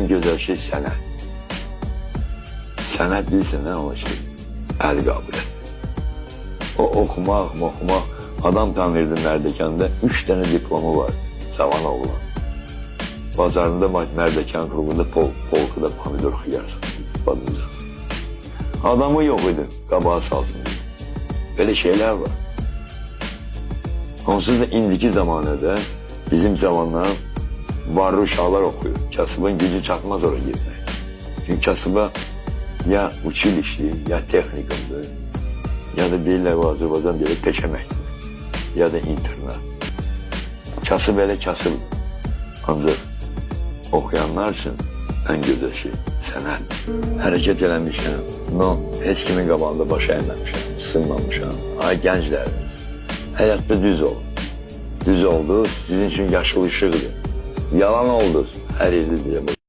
en güzel şey sənət. Sənət bilsin nə o şey? Əli qabiliyyət. O oxumaq. Adam tanırdı Mərdəkanda 3 dənə diplomu var. Cavan oğlan. Bazarında Mərdəkan klubunda polkuda pomidor xiyar satır. Adamı yok idi, qabağa salsın. Böyle şeyler var. Onsuz da indiki zamanında bizim zamanlar varlı uşaqlar oxuyur. Kasıbın gücü çatmaz oraya gitmek. Çünkü kasıba ya uçilişli, ya texnikumdur, ya da deyirlər bu Azərbaycan deyirlər peşəməkdir, ya da internat. Kasıb elə kasıbdır. Ancaq okuyanlar için en güzel şey sənət. Hərəkət eləmişəm, heç kimin qabağında baş əyməmişəm, sınmamışam. Ay gənclərimiz, həyatda düz olun. Düz oldu, sizin için yaşıl ışıqdır. Yalan oldu, hər yerdə deyə